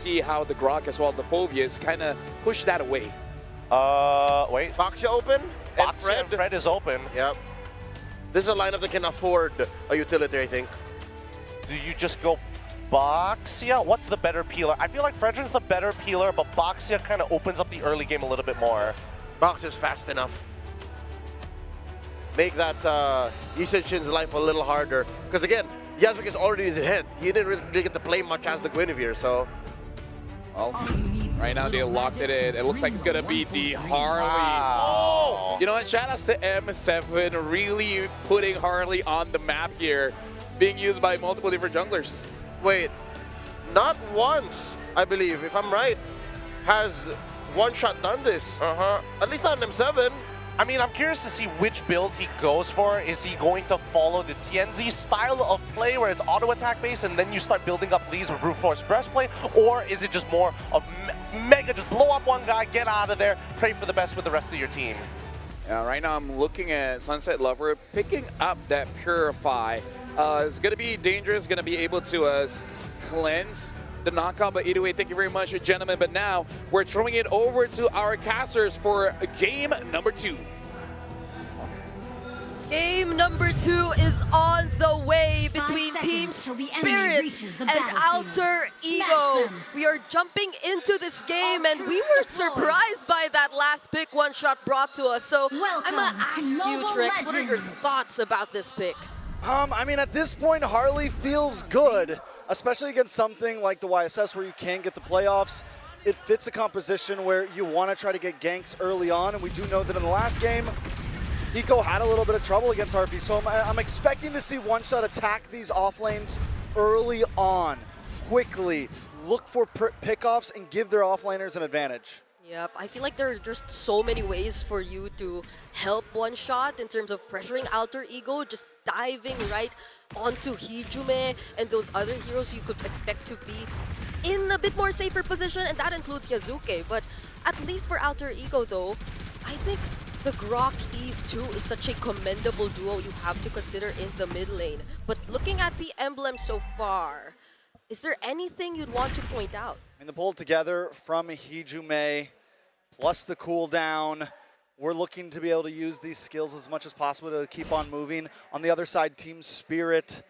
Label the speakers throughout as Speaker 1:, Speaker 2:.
Speaker 1: see how the Grok as well as the Phobias kind of push that away.
Speaker 2: Wait.
Speaker 3: Boxia open, and
Speaker 2: Boxia and Fred is open.
Speaker 3: Yep. This is a lineup that can afford a utility, I think.
Speaker 2: Do you just go Boxia? What's the better peeler? I feel like Fredrin's the better peeler, but Boxia kind of opens up the early game a little bit more.
Speaker 3: Boxia's fast enough. Make that Yisenshin's life a little harder. Because again, Yasuke is already in his head. He didn't really get to play much as the Guinevere, so...
Speaker 1: Well, right now they locked it in. It looks like it's going to be the Harley.
Speaker 2: Wow.
Speaker 1: You know what? Shout out to M7 really putting Harley on the map here, being used by multiple different junglers.
Speaker 3: Wait, not once, I believe, if I'm right, has One Shot done this. At least on M7.
Speaker 2: I mean, I'm curious to see which build he goes for. Is he going to follow the TNZ style of play where it's auto attack based and then you start building up leads with brute force breastplate? Or is it just more of mega, just blow up one guy, get out of there, pray for the best with the rest of your team?
Speaker 1: Yeah, right now I'm looking at Sunset Lover picking up that Purify. It's going to be dangerous, going to be able to cleanse the knockout, but either way, thank you very much, gentlemen. But now we're throwing it over to our casters for game number 2.
Speaker 4: Game number 2 is on the way between Team Spirit and Alter Ego. We are jumping into this game and we were surprised by that last pick One Shot brought to us. So I'm gonna ask you, Trix, what are your thoughts about this pick?
Speaker 5: I mean, at this point, Harley feels good, especially against something like the YSS where you can get the playoffs. It fits a composition where you want to try to get ganks early on, and we do know that in the last game, Eco had a little bit of trouble against RP, so I'm expecting to see One Shot attack these off lanes early on, quickly, look for pickoffs, and give their offlaners an advantage.
Speaker 4: Yep, I feel like there are just so many ways for you to help One Shot in terms of pressuring Alter Ego, just diving right onto Hijume and those other heroes you could expect to be in a bit more safer position, and that includes Yasuke. But at least for Alter Ego though, I think the Grok Eve 2 is such a commendable duo you have to consider in the mid lane. But looking at the emblem so far, is there anything you'd want to point out?
Speaker 5: I mean, the pull together from Hijume, plus the cooldown. We're looking to be able to use these skills as much as possible to keep on moving. On the other side, Team Spirit.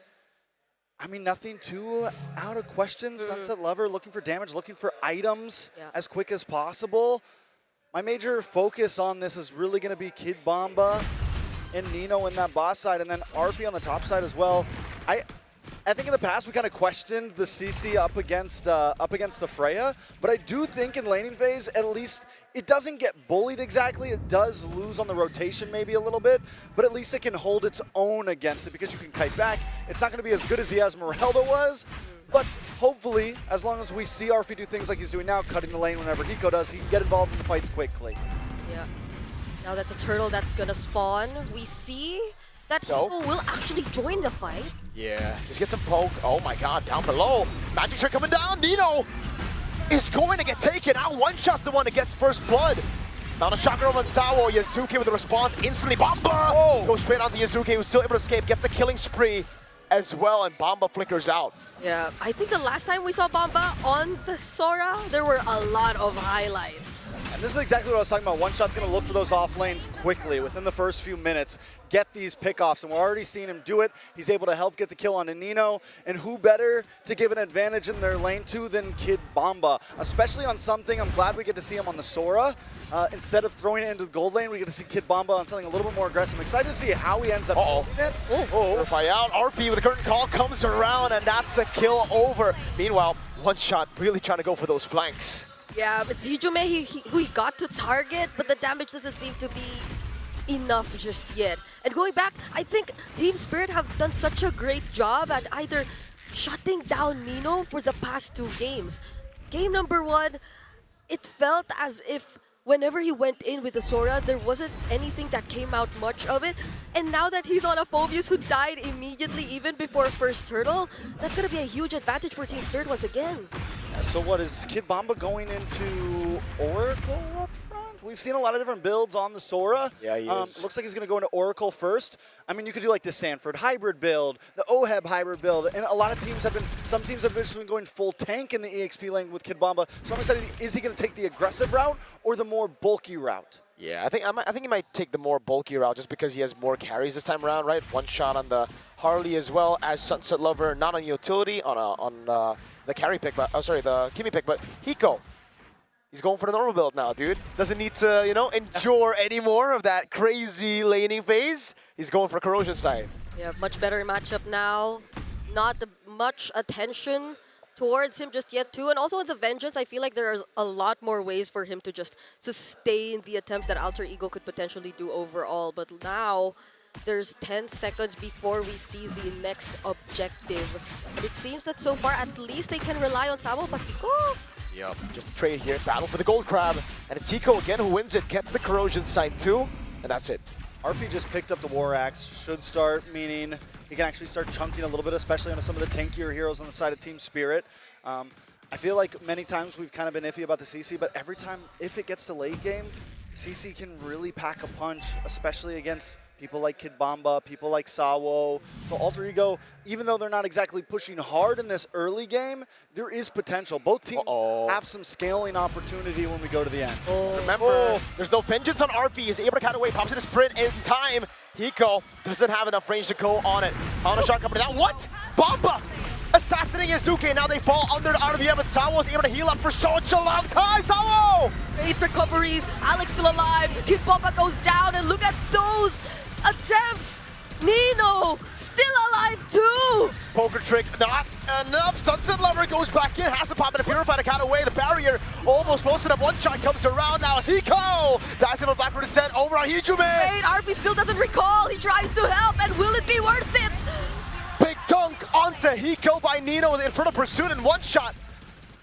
Speaker 5: I mean, nothing too out of question. Sunset Lover looking for damage, looking for items as quick as possible. My major focus on this is really going to be Kid Bomba and Nino in that boss side, and then RP on the top side as well. I think in the past we kind of questioned the CC up against the Freya, but I do think in laning phase, at least it doesn't get bullied exactly. It does lose on the rotation maybe a little bit, but at least it can hold its own against it because you can kite back. It's not going to be as good as the Esmeralda was, but hopefully, as long as we see RP do things like he's doing now, cutting the lane whenever Hiko does, he can get involved in the fights quickly.
Speaker 4: Yeah. Now that's a turtle that's going to spawn. We see that Hiko will actually join the fight.
Speaker 6: Yeah, just get some poke. Oh my god, down below. Magic Trick coming down. Nino is going to get taken out. One Shot's the one that gets first blood. Now the chakra over on Sawo. Yasuke with the response instantly. Bomba goes straight onto Yasuke, who's still able to escape. Gets the killing spree as well, and Bomba flickers out.
Speaker 4: Yeah, I think the last time we saw Bomba on the Sora, there were a lot of highlights.
Speaker 5: And this is exactly what I was talking about. One Shot's going to look for those off lanes quickly within the first few minutes, get these pickoffs, and we're already seeing him do it. He's able to help get the kill on Nino, and who better to give an advantage in their lane too than Kid Bomba, especially on something. I'm glad we get to see him on the Sora. Instead of throwing it into the gold lane, we get to see Kid Bomba on something a little bit more aggressive. I'm excited to see how he ends up doing it.
Speaker 6: Purify out. RP with a curtain call comes around, and that's a kill over. Meanwhile, One Shot really trying to go for those flanks.
Speaker 4: Yeah, it's Hijume who he got to target, but the damage doesn't seem to be enough just yet. And going back, I think Team Spirit have done such a great job at either shutting down Nino for the past 2 games. Game number 1, it felt as if whenever he went in with the Sora, there wasn't anything that came out much of it. And now that he's on a Phobius who died immediately even before first turtle, that's going to be a huge advantage for Team Spirit once again.
Speaker 5: So what, is Kid Bomba going into Oracle up front? We've seen a lot of different builds on the Sora.
Speaker 6: Yeah, he is.
Speaker 5: Looks like he's going to go into Oracle first. I mean, you could do like the Sanford hybrid build, the Oheb hybrid build, and a lot of teams have been, some teams have just been going full tank in the EXP lane with Kid Bomba. So I'm excited, is he going to take the aggressive route or the more bulky route?
Speaker 6: Yeah, I think he might take the more bulky route just because he has more carries this time around, right? One shot on the Harley as well as Sunset Lover, not on utility, on the carry pick, but the Kimi pick, but Hiko. He's going for the normal build now, dude. Doesn't need to, you know, endure any more of that crazy laning phase. He's going for Corrosion Scythe.
Speaker 4: Yeah, much better matchup now. Not much attention towards him just yet too. And also with the Vengeance, I feel like there's a lot more ways for him to just sustain the attempts that Alter Ego could potentially do overall. But now, there's 10 seconds before we see the next objective. But it seems that so far, at least they can rely on Sabo Patiko.
Speaker 6: Yep. Just a trade here, battle for the Gold Crab. And it's Hiko again who wins it, gets the Corrosion Scythe too, and that's it.
Speaker 5: Arfi just picked up the War Axe, should start, meaning he can actually start chunking a little bit, especially on some of the tankier heroes on the side of Team Spirit. I feel like many times we've kind of been iffy about the CC, but every time, if it gets to late game, CC can really pack a punch, especially against people like Kid Bomba, people like Sawo. So Alter Ego, even though they're not exactly pushing hard in this early game, there is potential. Both teams have some scaling opportunity when we go to the end.
Speaker 6: Remember, there's no Vengeance on Arfi. He's able to cut away, pops in a sprint in time. Hiko doesn't have enough range to go on it. On a shot coming down. What? Bomba! Assassinating Yasuke. Now they fall under the RBM, but Sawo is able to heal up for such a long time. Sawo!
Speaker 4: Great recoveries. Alex still alive. Kid Bomba goes down, and look at those attempts. Nino still alive too.
Speaker 6: Poker trick, not enough. Sunset Lover goes back in, has to pop in a Purify to cut away. The barrier almost close enough. One shot comes around now as Hiko dies him a Blackbird Descent over on Hijume.
Speaker 4: Wait, Arfi still doesn't recall. He tries to help, and will it be worth it?
Speaker 6: Big dunk onto Hiko by Nino in front of Pursuit and one shot.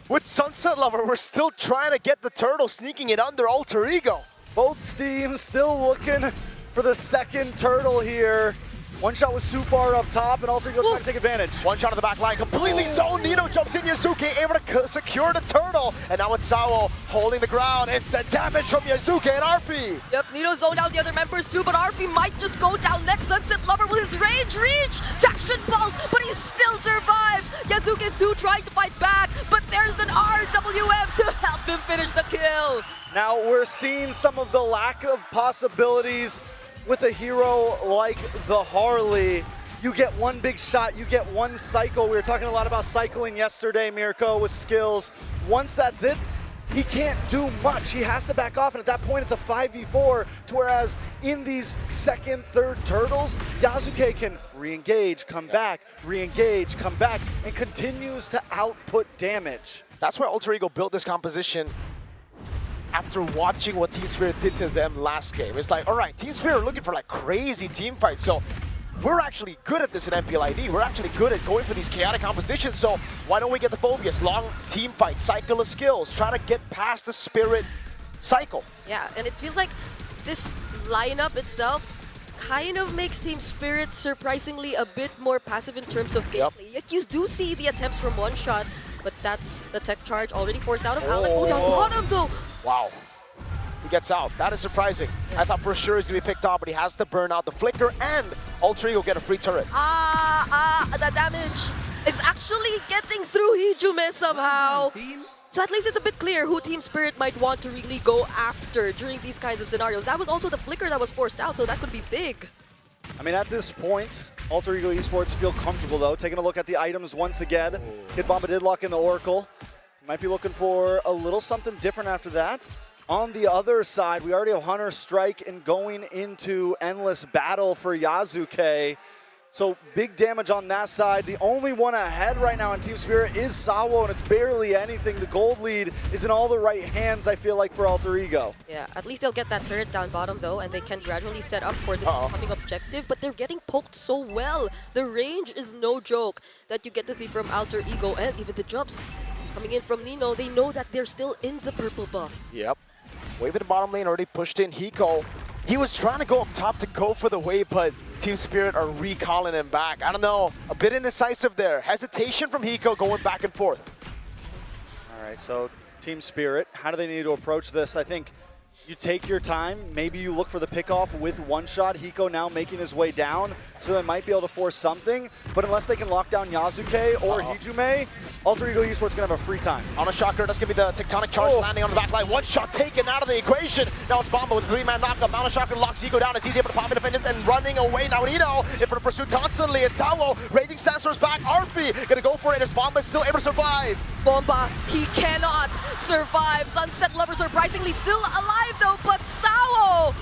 Speaker 6: With Sunset Lover, we're still trying to get the turtle, sneaking it under Alter Ego.
Speaker 5: Both teams still looking for the second turtle here. One shot with Supar up top, and Alter Ego trying to take advantage.
Speaker 6: One shot on the back line, completely zoned. Nino jumps in, Yasuke able to secure the turtle. And now it's Sawo holding the ground. It's the damage from Yasuke and Arfi.
Speaker 4: Yep, Nino zoned out the other members too, but Arfi might just go down next. Sunset Lover will his range reach? Traction pulse, but he still survives. Yasuke too trying to fight back, but there's an RWM to help him finish the kill.
Speaker 5: Now we're seeing some of the lack of possibilities with a hero like the Harley. You get one big shot, you get one cycle. We were talking a lot about cycling yesterday, Mirko, with skills. Once that's it, he can't do much. He has to back off, and at that point it's a 5v4, to whereas in these second, third turtles, Yasuke can re-engage, come back, re-engage, come back, and continues to output damage.
Speaker 6: That's why Alter Ego built this composition after watching what Team Spirit did to them last game. It's like, all right, Team Spirit are looking for like crazy team fights, so we're actually good at this in MPLID. We're actually good at going for these chaotic compositions, so why don't we get the Phobius? Long team fight, cycle of skills, try to get past the Spirit cycle.
Speaker 4: Yeah, and it feels like this lineup itself kind of makes Team Spirit surprisingly a bit more passive in terms of gameplay. Yet you do see the attempts from one shot, but that's the tech charge already forced out of Alec. Oh, down bottom though.
Speaker 6: Wow. He gets out. That is surprising. I thought for sure he's going to be picked off, but he has to burn out the flicker and Alter Ego get a free turret.
Speaker 4: The damage is actually getting through Hijume somehow. So at least it's a bit clear who Team Spirit might want to really go after during these kinds of scenarios. That was also the flicker that was forced out, so that could be big.
Speaker 5: I mean, at this point, Alter Ego Esports feel comfortable though. Taking a look at the items once again. Kid Bomba did lock in the Oracle. Might be looking for a little something different after that. On the other side, we already have Hunter Strike and going into Endless Battle for Yasuke. So big damage on that side. The only one ahead right now in Team Spirit is Sawo, and it's barely anything. The gold lead is in all the right hands, I feel like, for Alter Ego.
Speaker 4: Yeah, at least they'll get that turret down bottom though, and they can gradually set up for this coming objective, but they're getting poked so well. The range is no joke that you get to see from Alter Ego, and even the jumps coming in from Nino. They know that they're still in the purple buff.
Speaker 6: Yep. Wave in the bottom lane already pushed in. Hiko, he was trying to go up top to go for the wave, but Team Spirit are recalling him back. I don't know, a bit indecisive there. Hesitation from Hiko going back and forth.
Speaker 5: All right, so Team Spirit, how do they need to approach this? I think You take your time. Maybe you look for the pickoff with one shot. Hiko now making his way down, so they might be able to force something. But unless they can lock down Yasuke or Hijume, Alter Ego Esports going to have a free time.
Speaker 6: On a shocker, that's going to be the tectonic charge landing on the back line. One shot taken out of the equation. Now it's Bomba with a 3-man knockup. Mount Shocker locks Ego down as he's able to pop into vengeance and running away. Now Nino in for the pursuit constantly as Sawo, Raging Sandstorm's back. Arfi going to go for it as Bomba is still able to survive.
Speaker 4: Bomba, he cannot survive. Sunset Lover surprisingly still alive though, but Sawo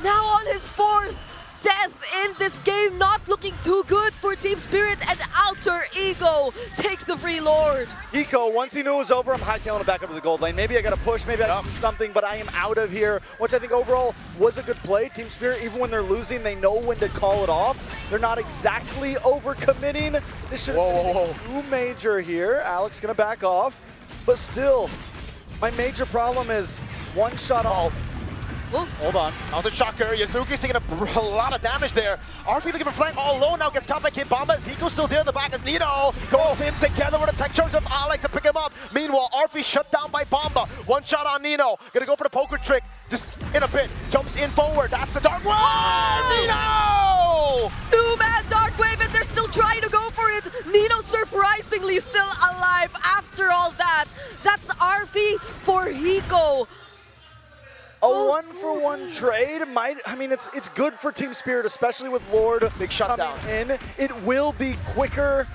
Speaker 4: now on his 4th death in this game, not looking too good for Team Spirit, and Alter Ego takes the free Lord.
Speaker 5: Hiko, once he knew it was over, I'm hightailing it back up to the gold lane. Maybe I got to push, maybe I got to do something, but I am out of here, which I think overall was a good play. Team Spirit, even when they're losing, they know when to call it off. They're not exactly overcommitting. This should have been too major here. Alex going to back off, but still, my major problem is one shot off. Hold on.
Speaker 6: Now the shocker, Yasuki's taking a lot of damage there. Arfi looking for flank all alone, now gets caught by Kid Bomba. Zico's still there in the back as Nino goes in together with a tech charge of Alec to pick him up. Meanwhile, Arfi shut down by Bomba. One shot on Nino. Gonna go for the poker trick. Just in a bit. Jumps in forward. That's the Dark Wave! Nino!
Speaker 4: 2-man Dark Wave, and they're still trying to go for it. Nino surprisingly still alive after all that. That's Arfi for Hiko.
Speaker 5: A 1-for-1 trade might, I mean, it's good for Team Spirit, especially with Lord
Speaker 6: Big shutdown
Speaker 5: coming in. It will be quicker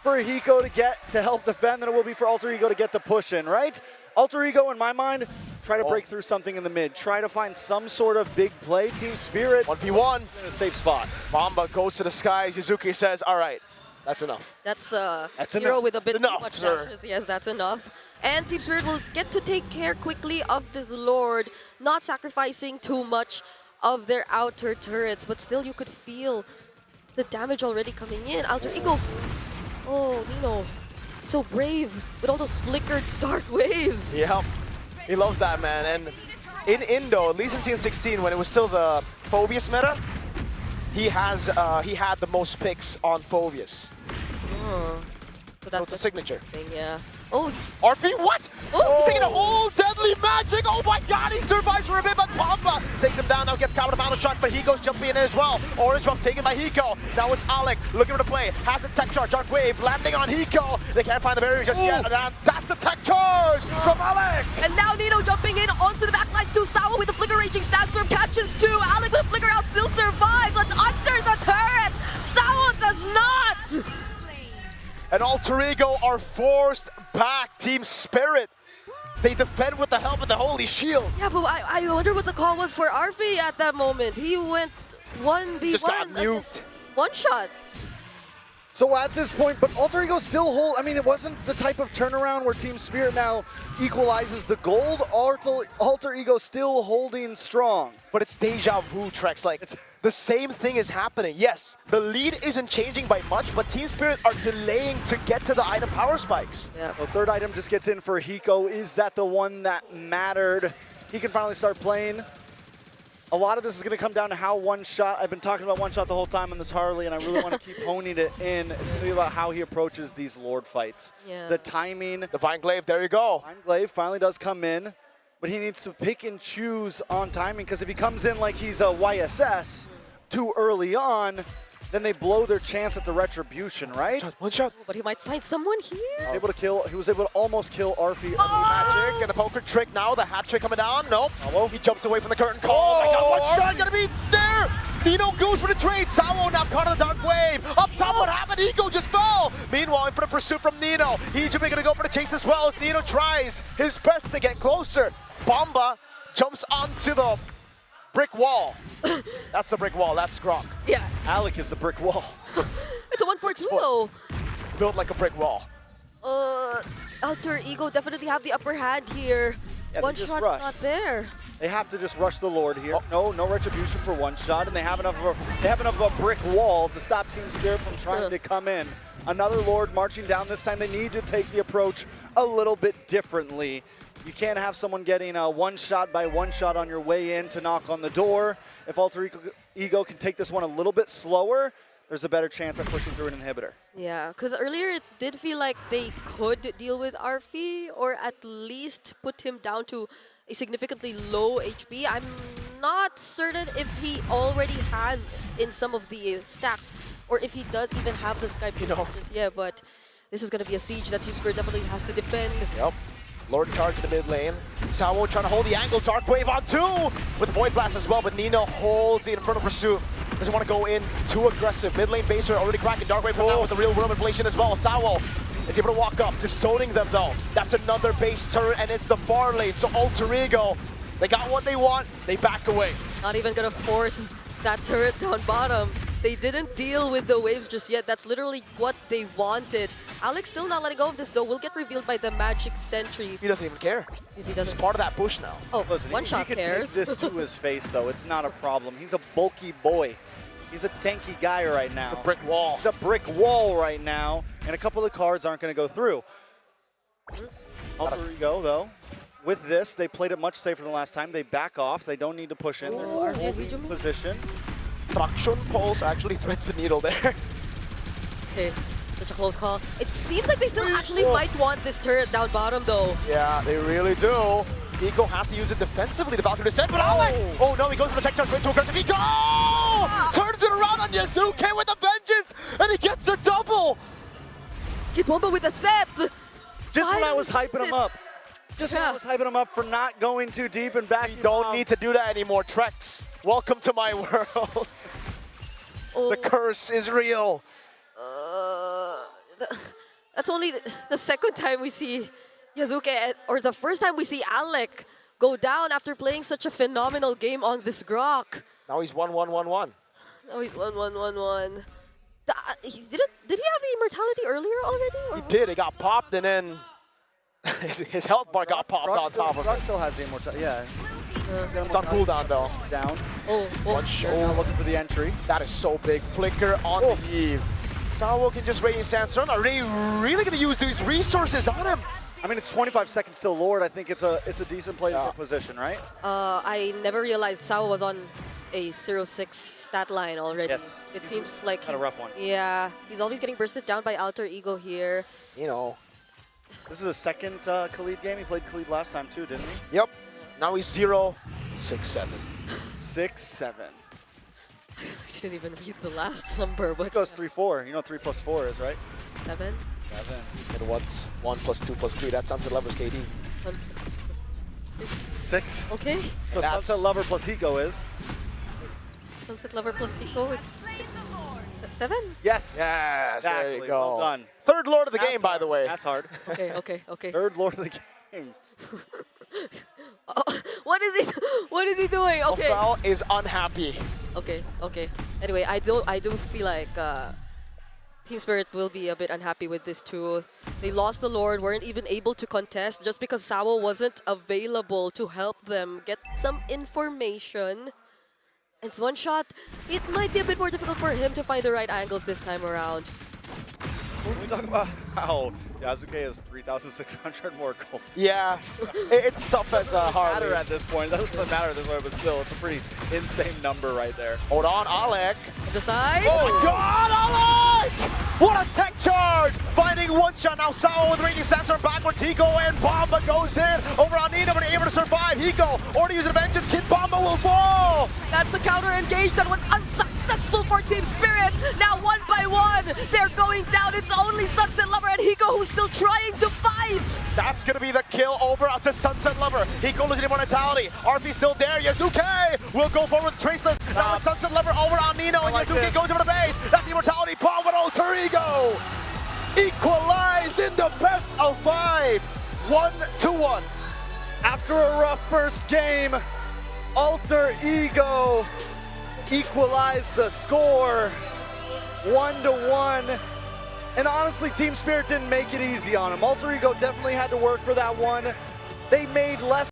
Speaker 5: for Hiko to get to help defend than it will be for Alter Ego to get to push in, right? Alter Ego, in my mind, try to break through something in the mid. Try to find some sort of big play. Team Spirit
Speaker 6: 1v1
Speaker 5: in a safe spot.
Speaker 6: Bomba goes to the skies. Yuzuki says, all right, that's enough.
Speaker 4: That's hero
Speaker 5: enough.
Speaker 4: with a bit
Speaker 6: That's
Speaker 4: too
Speaker 6: enough,
Speaker 4: much
Speaker 6: sir.
Speaker 4: dashes. Yes, that's enough. And Team Spirit will get to take care quickly of this Lord, not sacrificing too much of their outer turrets, but still you could feel the damage already coming in. Alter Ego. Oh, Nino. So brave with all those flickered dark waves.
Speaker 6: Yeah, he loves that, man. And in Indo, at least in Season 16, when it was still the Phobius meta, he had the most picks on Phobius.
Speaker 4: So
Speaker 6: So it's a signature.
Speaker 4: thing, yeah. Oh,
Speaker 6: Arfi, what?
Speaker 4: Oh.
Speaker 6: He's taking a whole deadly magic. Oh my god, he survives for a bit, but Bomba takes him down. Now gets caught with a Mount Shock, but Hiko's jumping in as well. Orange Buff taken by Hiko. Now it's Alec looking for the play. Has the tech charge. Dark Wave landing on Hiko. They can't find the barrier just yet. And that's the tech charge from Alec.
Speaker 4: and now Nino jumping in onto the backlines to Sawa with the flicker raging sandstorm, catches two. Alec with a flicker out still survives, but under the turret, Sawa does not.
Speaker 6: And Alter Ego are forced back. Team Spirit. They defend with the help of the Holy Shield.
Speaker 4: Yeah, but I wonder what the call was for Arfi at that moment. He went 1v1.
Speaker 6: Just got
Speaker 4: against
Speaker 6: nuked.
Speaker 4: One shot.
Speaker 5: So at this point, but Alter Ego still hold, I mean, it wasn't the type of turnaround where Team Spirit now equalizes the gold. Alter Ego still holding strong.
Speaker 6: But it's deja vu, Trex. Like, the same thing is happening. Yes, the lead isn't changing by much, but Team Spirit are delaying to get to the item power spikes.
Speaker 4: Yeah.
Speaker 5: The third item just gets in for Hiko. Is that the one that mattered? He can finally start playing. A lot of this is going to come down to how one shot. I've been talking about one shot the whole time on this Harley, and I really want to keep honing it in. It's going to be about how he approaches these Lord fights.
Speaker 4: Yeah.
Speaker 5: The timing.
Speaker 6: Divine Glaive, there you go.
Speaker 5: Divine Glaive finally does come in, but he needs to pick and choose on timing, because if he comes in like he's a YSS too early on, then they blow their chance at the retribution, right?
Speaker 6: One shot.
Speaker 4: But he might find someone here.
Speaker 5: He was able to almost kill Arfi.
Speaker 6: Magic and a poker trick now. The hat trick coming down. Nope. He jumps away from the curtain call. Oh my god, one shot gonna be there. Nino goes for the trade. Sawo now caught in the Dark Wave. Up top, what happened? Ego just fell. Meanwhile, in for the pursuit from Nino. Hijume gonna go for the chase as well as Nino tries his best to get closer. Bomba jumps onto the brick wall. That's the brick wall. That's Gronk.
Speaker 4: Yeah.
Speaker 5: Alec is the brick wall.
Speaker 4: It's a 1-for-2 though.
Speaker 6: Built like a brick wall.
Speaker 4: Alter Ego definitely have the upper hand here.
Speaker 5: Yeah, they
Speaker 4: One
Speaker 5: just
Speaker 4: shot's
Speaker 5: rushed.
Speaker 4: not there.
Speaker 5: They have to just rush the Lord here. No retribution for one shot, and they have enough of a brick wall to stop Team Spirit from trying to come in. Another Lord marching down. This time they need to take the approach a little bit differently. You can't have someone getting a one shot by one shot on your way in to knock on the door. If Alter Ego can take this one a little bit slower, there's a better chance at pushing through an inhibitor.
Speaker 4: Yeah, because earlier it did feel like they could deal with Arfi or at least put him down to a significantly low HP. I'm not certain if he already has in some of the stacks or if he does even have the Sky Privileges. Yeah, but this is going to be a siege that Team Spirit definitely has to defend.
Speaker 6: Yep. Lord charge to the mid lane. Sawo trying to hold the angle. Dark Wave on 2 with Void Blast as well, but Nino holds the Infernal Pursuit. Doesn't want to go in too aggressive. Mid lane baser already cracking. Dark Wave out with the real world inflation as well. Sawo is able to walk up, just zoning them though. That's another base turret, and it's the far lane. So Alter Ego, they got what they want. They back away.
Speaker 4: Not even going to force that turret down bottom. They didn't deal with the waves just yet. That's literally what they wanted. Alex still not letting go of this though. Will get revealed by the Magic Sentry.
Speaker 6: He doesn't even care.
Speaker 4: If he
Speaker 6: He's
Speaker 4: doesn't.
Speaker 6: part of that push now.
Speaker 4: Oh,
Speaker 5: Listen,
Speaker 4: one
Speaker 5: he
Speaker 4: shot
Speaker 5: can
Speaker 4: cares.
Speaker 5: take this to his face, though. It's not a problem. He's a bulky boy. He's a tanky guy right now.
Speaker 6: It's a brick wall.
Speaker 5: He's a brick wall right now, and a couple of cards aren't going to go through. Alter Ego, though, with this, they played it much safer than last time. They back off. They don't need to push in. They're
Speaker 4: Arfi
Speaker 5: holding
Speaker 4: Hijumi?
Speaker 5: position.
Speaker 6: Traction Pulse actually threads the needle there.
Speaker 4: Okay, such a close call. It seems like they still actually might want this turret down bottom though.
Speaker 6: Yeah, they really do. Eco has to use it defensively, the Valkyrie descent, but Alec! Oh no, he goes for the tech charge, way too aggressive. Eco! Turns it around on Yazuke with a vengeance, and he gets a double!
Speaker 4: Kid Bomba with a set!
Speaker 5: Just when I was
Speaker 4: Finds
Speaker 5: hyping him
Speaker 4: it.
Speaker 5: up. Just when I
Speaker 4: Yeah.
Speaker 5: was hyping him up for not going too deep and backing
Speaker 6: Don't
Speaker 5: off.
Speaker 6: need to do that anymore, Trex. Welcome to my world.
Speaker 4: Oh,
Speaker 6: The curse is real.
Speaker 4: that's only the second time we see Yazuke, or the first time we see Alec go down after playing such a phenomenal game on this Grok.
Speaker 6: Now he's 1-1-1-1.
Speaker 4: Now he's 1-1-1-1. Did he have the immortality earlier already? Or
Speaker 6: He did, it got popped, and then his health bar got popped
Speaker 5: Brock
Speaker 6: on
Speaker 5: still,
Speaker 6: top of
Speaker 5: Brock
Speaker 6: it.
Speaker 5: still has the immortality. Yeah.
Speaker 6: It's on cooldown though.
Speaker 5: Down.
Speaker 4: Oh,
Speaker 6: One
Speaker 5: They're now looking for the entry.
Speaker 6: That is so big. Flicker on the Eve. Sawo can just Radiant Sandstorm. Are they really going to use these resources on him?
Speaker 5: I mean, it's 25 seconds till Lord. I think it's a decent play into position, right?
Speaker 4: I never realized Sao was on a 0-6 stat line already.
Speaker 5: Yes.
Speaker 4: It seems like
Speaker 5: had a rough one.
Speaker 4: Yeah, he's always getting bursted down by Alter Ego here.
Speaker 6: You know.
Speaker 5: This is the second Khalid game. He played Khalid last time too, didn't he?
Speaker 6: Yep. Now he's 0-6-7.
Speaker 5: 6-7.
Speaker 4: I didn't even read the last number, but
Speaker 5: It goes 3-4. You know what 3 plus 4 is, right?
Speaker 4: 7.
Speaker 5: 7.
Speaker 6: And what's 1 + 2 + 3? That Sunset Lovers KD.
Speaker 4: 1 plus 6.
Speaker 5: 6.
Speaker 4: Okay.
Speaker 5: So
Speaker 6: That's-
Speaker 5: Sunset Lover plus Hiko is?
Speaker 4: Sunset Lover plus Hiko is 6. 7?
Speaker 5: Yes.
Speaker 6: Yes,
Speaker 5: Exactly.
Speaker 6: there you go.
Speaker 5: Well done.
Speaker 6: Third Lord of the
Speaker 5: That's
Speaker 6: game, by
Speaker 5: hard.
Speaker 6: the way.
Speaker 5: That's hard.
Speaker 4: Okay, okay, okay.
Speaker 5: Third Lord of the game.
Speaker 4: Oh, what is he doing? Okay.
Speaker 6: Opal is unhappy.
Speaker 4: Okay, okay. Anyway, I do feel like Team Spirit will be a bit unhappy with this too. They lost the Lord, weren't even able to contest just because Sawo wasn't available to help them get some information. And it's one shot. It might be a bit more difficult for him to find the right angles this time around.
Speaker 5: Can we talk about how Yazuke has 3,600 more gold?
Speaker 6: Yeah, it's tough as
Speaker 5: Doesn't
Speaker 6: Harley.
Speaker 5: matter at this point. It doesn't matter at this point, but still, it's a pretty insane number right there.
Speaker 6: Hold on, Alec.
Speaker 4: The side.
Speaker 6: Oh my God, Alec! What a tech charge! Finding one shot now. Sawo with Radiant Sandstorm backwards. Hiko and Bomba goes in over on Nina, but able to survive. Hiko already using vengeance. Kid Bomba will fall.
Speaker 4: That's a counter engage that was unsuccessful for Team Spirit. Now 1 by 1, they're going down. It's only Sunset Lover and Hiko who's still trying to fight.
Speaker 6: That's gonna be the kill over to Sunset Lover. Hiko losing immortality. RP still there. Yazuke will go forward with Traceless. Now it's Sunset Lover over on Nino, and
Speaker 5: like
Speaker 6: Yazuke
Speaker 5: this.
Speaker 6: goes over the base. That's the immortality bomb with Alter Ego. Equalize in the best of 5. 1-1.
Speaker 5: After a rough first game, Alter Ego equalized the score 1-1. And honestly, Team Spirit didn't make it easy on him. Alter Ego definitely had to work for that one. They made less